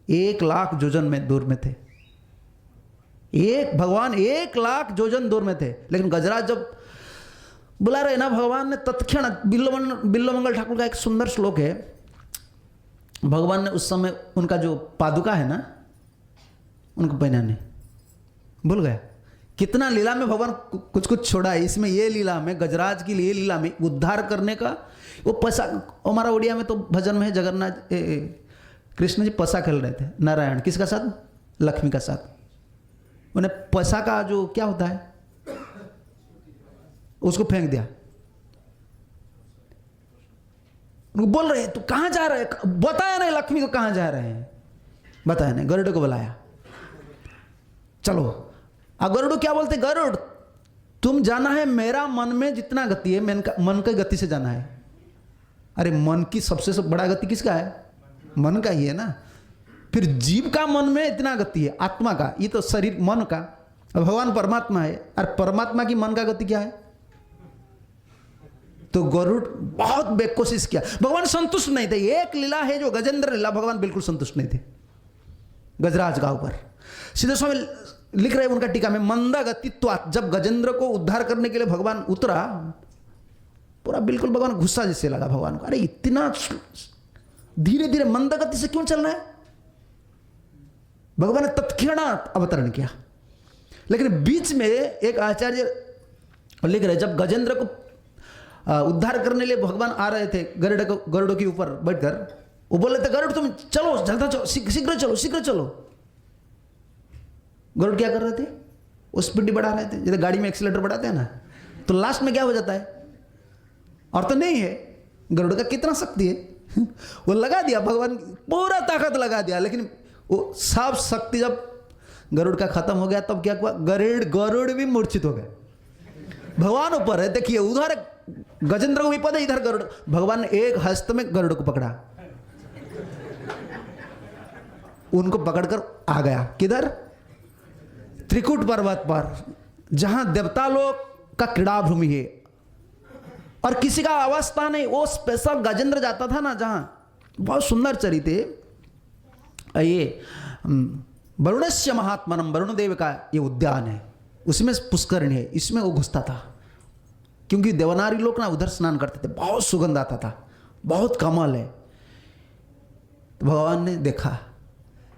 1,00,000 योजन में दूर में थे, भगवान 1,00,000 योजन दूर में थे। लेकिन गजराज जब बुला रहे ना, भगवान ने तत्क्षण, बिल्वमंगल ठाकुर का एक सुंदर श्लोक है, भगवान ने उस समय उनका जो पादुका है ना, उनको पहनाने भूल गया। कितना लीला में भगवान कुछ कुछ छोड़ा है। इसमें ये लीला में, गजराज की ये लीला में उद्धार करने का वो पसा, हमारा उड़िया में तो भजन में है, जगन्नाथ कृष्ण जी पसा खेल रहे थे, नारायण किसका साथ, लक्ष्मी का साथ। उन्हें पसा का जो क्या होता है उसको फेंक दिया। उनको बोल रहे तू कहां जा रहे, बताया नहीं लक्ष्मी को कहां जा रहे हैं, बताया नहीं। गरुड़ को बुलाया, चलो। अब गरुड़ क्या बोलते, गरुड़ तुम जाना है, मेरा मन में जितना गति है मन की गति से जाना है। अरे मन की सबसे बड़ा गति किसका है, मन का ही है ना। फिर जीव का मन में इतना गति है, आत्मा का, ये तो शरीर मन का, भगवान परमात्मा है, और परमात्मा की मन का गति क्या है। तो गरुड़ बहुत कोशिश किया, भगवान संतुष्ट नहीं थे। एक लीला है जो गजेंद्र लीला, भगवान बिल्कुल संतुष्ट नहीं थे गजराज का ऊपर। सीधे स्वामी लिख रहे उनका टीका में, मंदा गतित्वात्, जब गजेंद्र को उद्धार करने के लिए भगवान उतरा, पूरा बिल्कुल भगवान गुस्सा जैसे लगा भगवान को। अरे इतना धीरे धीरे मंद गति से क्यों चल रहा है। भगवान ने तत्क्षणात अवतरण किया। लेकिन बीच में एक आचार्य लिख रहे, जब गजेंद्र को उद्धार करने के लिए भगवान आ रहे थे गरुड़ के ऊपर बैठकर, वो बोल रहे थे गरुड़ तुम चलो, जल्दी चलो, शीघ्र चलो, शीघ्र चलो। गरुड़ क्या कर रहे थे, वो स्पीड बढ़ा रहे थे, जैसे गाड़ी में एक्सीलेटर बढ़ाते हैं ना, तो लास्ट में क्या हो जाता है, और तो नहीं है। गरुड़ का कितना शक्ति है, वो लगा दिया भगवान, पूरा ताकत लगा दिया। लेकिन वो सब शक्ति जब गरुड़ का खत्म हो गया, तब क्या हुआ, गरुड़ भी मूर्छित हो गए। भगवान ऊपर है, देखिए उधर गजेंद्र को विपद है, इधर गरुड़। भगवान ने एक हस्त में गरुड़ को पकड़ा, उनको पकड़कर आ गया किधर, त्रिकुट पर्वत पर, जहां देवता लोग का क्रीड़ा भूमि है और किसी का अवस्था नहीं। वो स्पेशल गजेंद्र जाता था ना जहां, बहुत सुंदर चरित्र है ये, वरुणस्य महात्मनम, वरुण देव का ये उद्यान है, उसमें पुष्करणी है, इसमें वो घुसता था। क्योंकि देवनारी लोग ना उधर स्नान करते थे, बहुत सुगंध आता था, बहुत कमाल है। तो भगवान ने देखा,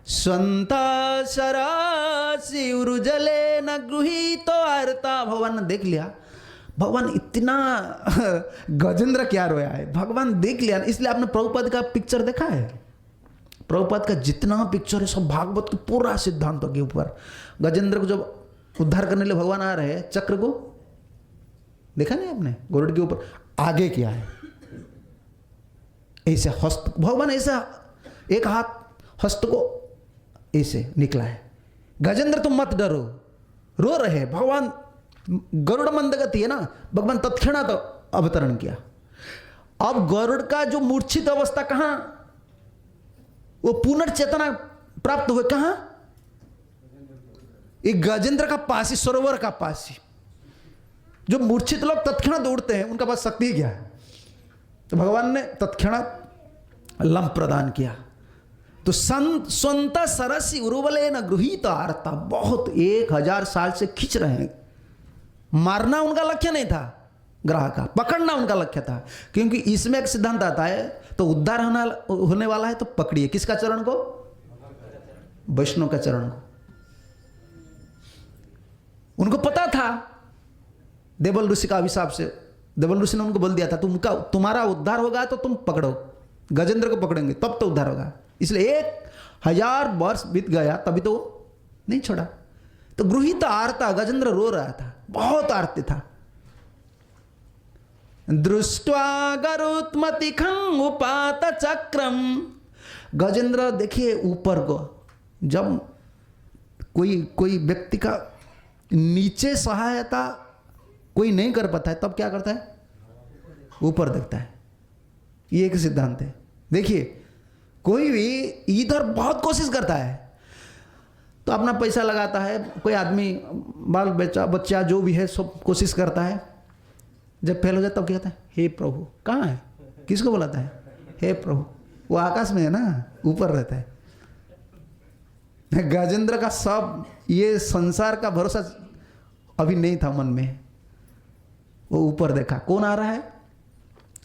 स्वंता शरासी उरुजले न गृहीतो अर्ता, भगवान ने देख लिया। भगवान इतना गजेंद्र क्या रोया है, भगवान देख लिया। इसलिए आपने प्रभुपाद का पिक्चर देखा है, प्रभुपाद का जितना पिक्चर है सब भागवत के पूरा सिद्धांतों के ऊपर। गजेंद्र को जब उद्धार करने के लिए भगवान आ रहे हैं, चक्र को देखा नहीं आपने, गरुड़ के ऊपर आगे किया है, ऐसे हस्त, भगवान ऐसा एक हाथ हस्त को ऐसे निकला है। गजेंद्र तुम मत डरो, रो रहे भगवान, गरुड़ मंदगति है ना, भगवान तत्क्षणात अवतरण किया। अब गरुड़ का जो मूर्छित अवस्था कहां, वो पुनर्चेतना प्राप्त हुए कहां, एक गजेंद्र का पास ही, सरोवर का पास ही। जो मूर्छित लोग तत्क्षणात दौड़ते हैं, उनका पास शक्ति क्या है, तो भगवान ने तत्क्षणात लंब प्रदान किया। तो संत सरसी उरुवले न गृहीत आरता, बहुत 1000 साल से खींच रहे हैं। मारना उनका लक्ष्य नहीं था ग्रह का, पकड़ना उनका लक्ष्य था। क्योंकि इसमें एक सिद्धांत आता है, तो उद्धार होने वाला है तो पकड़िए किसका चरण को, वैष्णव का चरण को। उनको पता था देवल ऋषि का अभिशाप से, देवल ऋषि ने उनको बोल दिया था तुम्हारा उद्धार होगा तो तुम पकड़ो, गजेंद्र को पकड़ेंगे तब तो उद्धार होगा। इसलिए 1000 वर्ष बीत गया तभी तो नहीं छोड़ा। तो गृहीत आरता, गजेंद्र रो रहा था, बहुत आरती था। दृष्ट्वा गरुत्मतिखं उपात चक्रम, गजेंद्र देखिए ऊपर को, जब कोई व्यक्ति का नीचे सहायता कोई नहीं कर पाता है, तब क्या करता है, ऊपर देखता है। ये एक सिद्धांत है। देखिए कोई भी इधर बहुत कोशिश करता है तो अपना पैसा लगाता है, कोई आदमी बाल बच्चा जो भी है सब कोशिश करता है, जब फेल हो जाता तब क्या कहता है, हे प्रभु। कहाँ है, किसको बुलाता है, हे प्रभु। वो आकाश में है ना, ऊपर रहता है। गजेंद्र का सब ये संसार का भरोसा अभी नहीं था मन में। वो ऊपर देखा, कौन आ रहा है?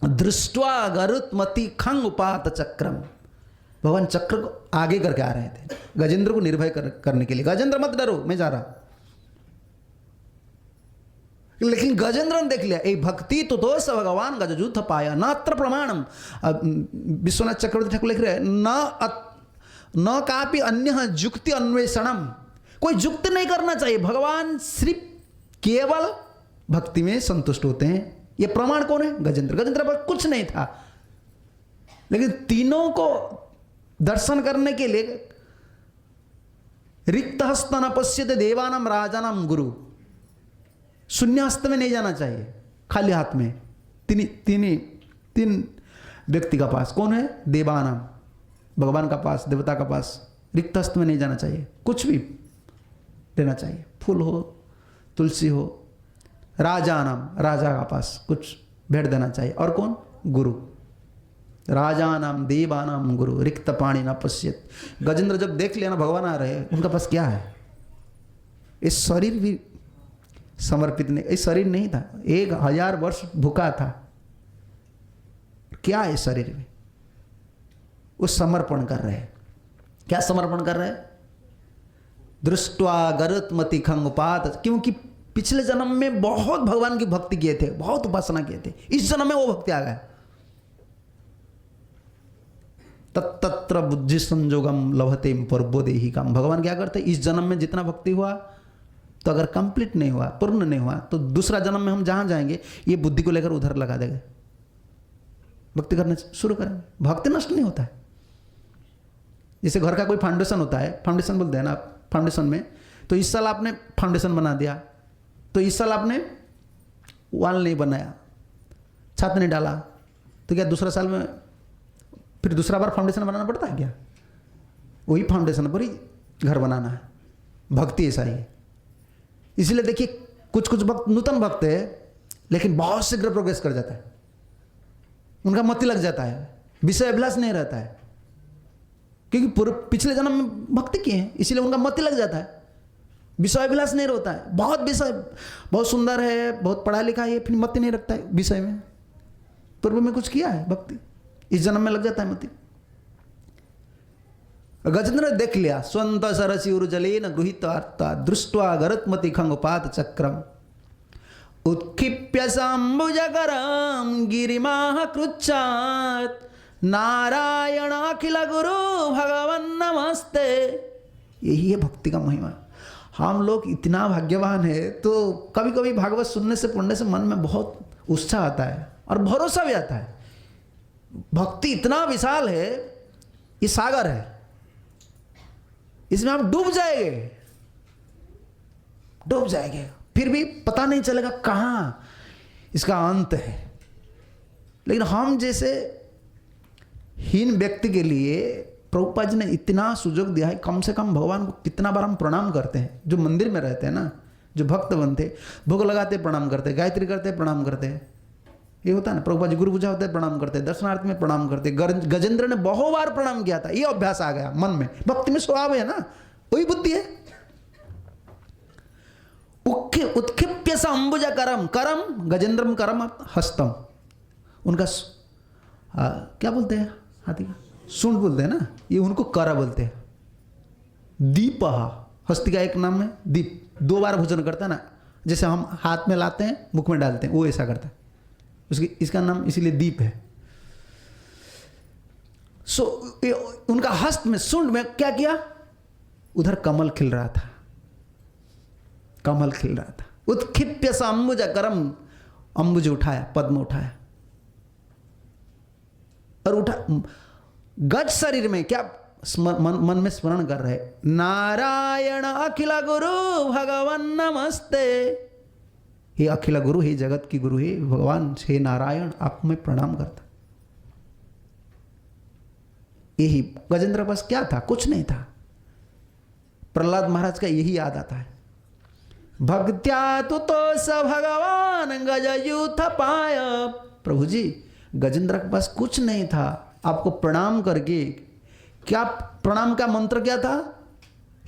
दृष्ट्वा गरुत्मति खंग उपात चक्रम। भगवान चक्र को आगे करके आ रहे थे गजेंद्र को निर्भय करने के लिए। गजेंद्र मत डरो, मैं जा रहा हूं। लेकिन गजेंद्र ने देख लिया, ए भक्ति तो दोष भगवान गजजूथ पाया नात्र प्रमाणम। विश्वनाथ चक्रवर्ती ठाकुर लिख रहे हैं, न कापि अन्य जुक्ति अन्वेषणम। कोई जुक्ति नहीं करना चाहिए, भगवान सिर्फ केवल भक्ति में संतुष्ट होते हैं। ये प्रमाण कौन है? गजेंद्र। गजेंद्र पर कुछ नहीं था, लेकिन तीनों को दर्शन करने के लिए रिक्त हस्त न पश्यते देवानाम राजानाम गुरु। शून्य हस्त में नहीं जाना चाहिए, खाली हाथ में। तीन व्यक्ति का पास, कौन है? देवानाम, भगवान का पास, देवता का पास। रिक्त हस्त में नहीं जाना चाहिए, कुछ भी लेना चाहिए, फूल हो, तुलसी हो। राजा नाम, राजा का पास कुछ भेंट देना चाहिए। और कौन? गुरु। राजा नाम देवानाम गुरु रिक्त पाणी न पश्यत। गजेंद्र जब देख लिया ना भगवान आ रहे हैं, उनका पास क्या है? इस शरीर भी समर्पित नहीं, इस शरीर नहीं था, 1000 वर्ष भूखा था। क्या है शरीर में? वो समर्पण कर रहे हैं। क्या समर्पण कर रहे हैं? दृष्ट्वा गरुत्मति खंगपात। क्योंकि पिछले जन्म में बहुत भगवान की भक्ति किए थे, बहुत उपासना किए थे, इस जन्म में वो भक्ति आ गया। तत्र बुद्धि संजोगम लभते पर्वोदेही काम। भगवान क्या करते? इस जन्म में जितना भक्ति हुआ, तो अगर कंप्लीट नहीं हुआ, पूर्ण नहीं हुआ, तो दूसरा जन्म में हम जहां जाएंगे ये बुद्धि को लेकर उधर लगा देंगे, भक्ति करना शुरू करेंगे। भक्ति नष्ट नहीं होता है। जैसे घर का कोई फाउंडेशन होता है, फाउंडेशन बोलते हैं ना, फाउंडेशन में तो इस साल आपने फाउंडेशन बना दिया, तो इस साल आपने वाल नहीं बनाया, छत नहीं डाला, तो क्या दूसरा साल में फिर दूसरा बार फाउंडेशन बनाना पड़ता है क्या? वही फाउंडेशन पर ही घर बनाना है। भक्ति ऐसा ही है। इसलिए देखिए, कुछ कुछ भक्त नूतन भक्त है, लेकिन बहुत शीघ्र प्रोग्रेस कर जाता है, उनका मति लग जाता है, विषय अभिलाष नहीं रहता है, क्योंकि पूरे पिछले जन्म में भक्ति किए हैं, इसीलिए उनका मति लग जाता है, विषय अभिलाष नहीं रहता है। बहुत विषय, बहुत सुंदर है, बहुत पढ़ा लिखा है, फिर मति नहीं रखता है विषय में। पूर्व में कुछ किया है भक्ति, इस जन्म में लग जाता है मति। गजेंद्र ने देख लिया, स्वंत सरसी उर्जलेन गृहीत्वा दृष्ट्वा गरुत्मति खंगपात चक्रम उत्क्षिप्य सांबुजकरम गिरिमाह कृच्छात नारायण अखिल गुरु भगवन नमस्ते। यही है भक्ति का महिमा। हम लोग इतना भाग्यवान है, तो कभी कभी भागवत सुनने से, पढ़ने से मन में बहुत उत्साह आता है और भरोसा भी आता है। भक्ति इतना विशाल है, ये सागर है, इसमें हम डूब जाएंगे, फिर भी पता नहीं चलेगा कहां इसका अंत है। लेकिन हम जैसे हीन व्यक्ति के लिए प्रभुपाद जी ने इतना सुजोग दिया है। कम से कम भगवान को कितना बार हम प्रणाम करते हैं, जो मंदिर में रहते हैं ना, जो भक्त बनते, भोग लगाते प्रणाम करते, गायत्री करते प्रणाम करते, ये होता है ना। प्रभुपाद जी गुरु पूजा होते प्रणाम करते, दर्शनार्थ में प्रणाम करते। गजेंद्र ने बहुत बार प्रणाम किया था, ये अभ्यास आ गया मन में। भक्ति में स्वभाव है ना, वही बुद्धि है। उत्क्षिप्य स अंबुज करम, करम गजेंद्रम करम हस्तम, उनका क्या बोलते हैं, हाथी का सूंड बोलते हैं ना, ये उनको कर बोलते हैं। दीप, हस्ती का एक नाम है दीप। 2 बार भोजन करता है ना, जैसे हम हाथ में लाते हैं मुख में डालते हैं, वो ऐसा करता है। उसकी इसका नाम इसीलिए दीप है। सो उनका हस्त में, सूंड में क्या किया? उधर कमल खिल रहा था, कमल खिल रहा था। उत्क्षिप्य स अंबुज करम, अंबुज उठाया, पद्म उठाया और उठा। गज शरीर में क्या मन में स्मरण कर रहे, नारायण अखिल गुरु भगवान नमस्ते। हे अखिल गुरु, हे जगत की गुरु, हे भगवान, हे नारायण, आपको मैं प्रणाम करता। यही गजेंद्र के पास क्या था? कुछ नहीं था। प्रहलाद महाराज का यही याद आता है, भक्त्या तो स भगवान गजयूथ पाय। प्रभु जी, गजेंद्र के पास कुछ नहीं था, आपको प्रणाम करके, क्या प्रणाम का मंत्र क्या था?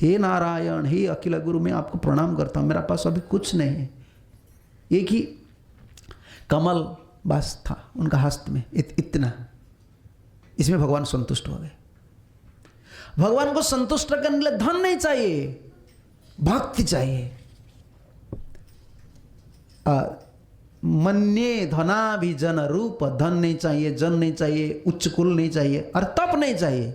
हे नारायण, हे अखिल गुरु, मैं आपको प्रणाम करता हूँ, मेरा पास अभी कुछ नहीं है। एक ही कमल बस था उनका हस्त में, इतना। इसमें भगवान संतुष्ट हो गए। भगवान को संतुष्ट करने के लिए धन नहीं चाहिए, भक्ति चाहिए। मन्ये धना भी जन रूप, धन नहीं चाहिए, जन नहीं चाहिए, उच्च कुल नहीं चाहिए, और तप नहीं चाहिए।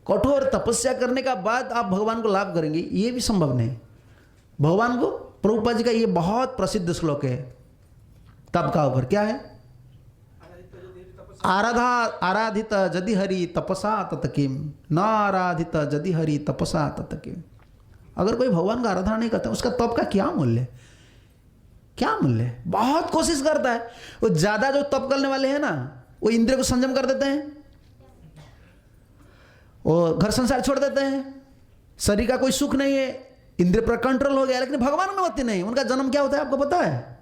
कठोर तपस्या करने का बाद आप भगवान को लाभ करेंगे, ये भी संभव नहीं। भगवान को, प्रभुपाद जी का ये बहुत प्रसिद्ध श्लोक है तप का ऊपर, क्या है? आराधित जदि हरि तपसा तत किम, न आराधित जदि हरि तपसा तत किम। अगर कोई भगवान का आराधना नहीं करता, उसका तप का क्या मूल्य, क्या मूल्य है? बहुत कोशिश करता है। वो ज्यादा जो तप करने वाले हैं ना, वो इंद्रिय को संयम कर देते हैं, वो घर संसार छोड़ देते हैं, शरीर का कोई सुख नहीं है, इंद्रिय पर कंट्रोल हो गया। लेकिन भगवान अनुमति नहीं। उनका जन्म क्या होता है आपको पता है?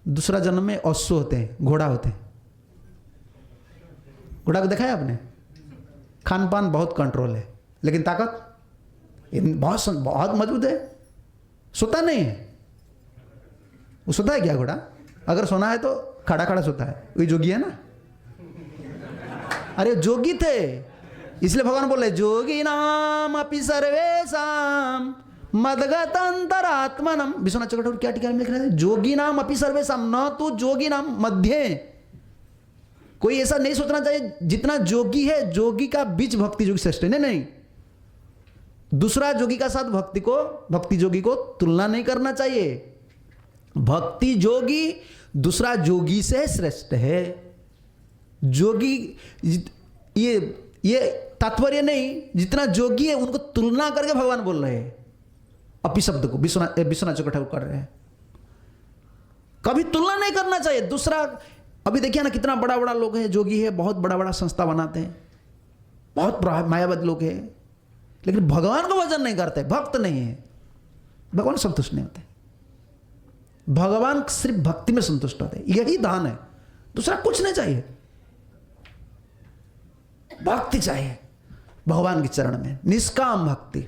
दूसरा जन्म में अश्व होते हैं, घोड़ा होते हैं। घोड़ा को देखा है आपने? खान पान बहुत कंट्रोल है, लेकिन ताकत बहुत मजबूत है। सोता नहीं है। वो सोता है क्या घोड़ा? अगर सोना है तो खड़ा खड़ा सोता है। वही जोगी है ना। अरे जोगी थे, इसलिए भगवान बोले जोगी नाम अपि सर्वेशम मदगत अंतरात्मनम। विश्वनाथ चक्रवर्ती क्या टीका में लिख रहे हैं? जोगी नाम अपि सर्वेशम, न तो जोगी नाम मध्य। कोई ऐसा नहीं सोचना चाहिए जितना जोगी है, जोगी का बीच भक्ति जोगी श्रेष्ठ है। नहीं नहीं, दूसरा जोगी का साथ भक्ति जोगी को तुलना नहीं करना चाहिए। भक्ति जोगी दूसरा जोगी से श्रेष्ठ है। जोगी, ये तात्पर्य नहीं, जितना जोगी है उनको तुलना करके भगवान बोल रहे हैं। अपि शब्द को विश्वनाथ चक्रवर्ती कर रहे हैं। कभी तुलना नहीं करना चाहिए। दूसरा, अभी देखिए ना कितना बड़ा बड़ा लोग हैं, जोगी है, बहुत बड़ा बड़ा संस्था बनाते हैं, बहुत मायावादी लोग हैं, लेकिन भगवान को भजन नहीं करते, भक्त नहीं है, भगवान संतुष्ट नहीं होते। भगवान सिर्फ भक्ति में संतुष्ट होते हैं। यही दान है, दूसरा कुछ नहीं चाहिए। भक्ति चाहिए भगवान के चरण में, निष्काम भक्ति।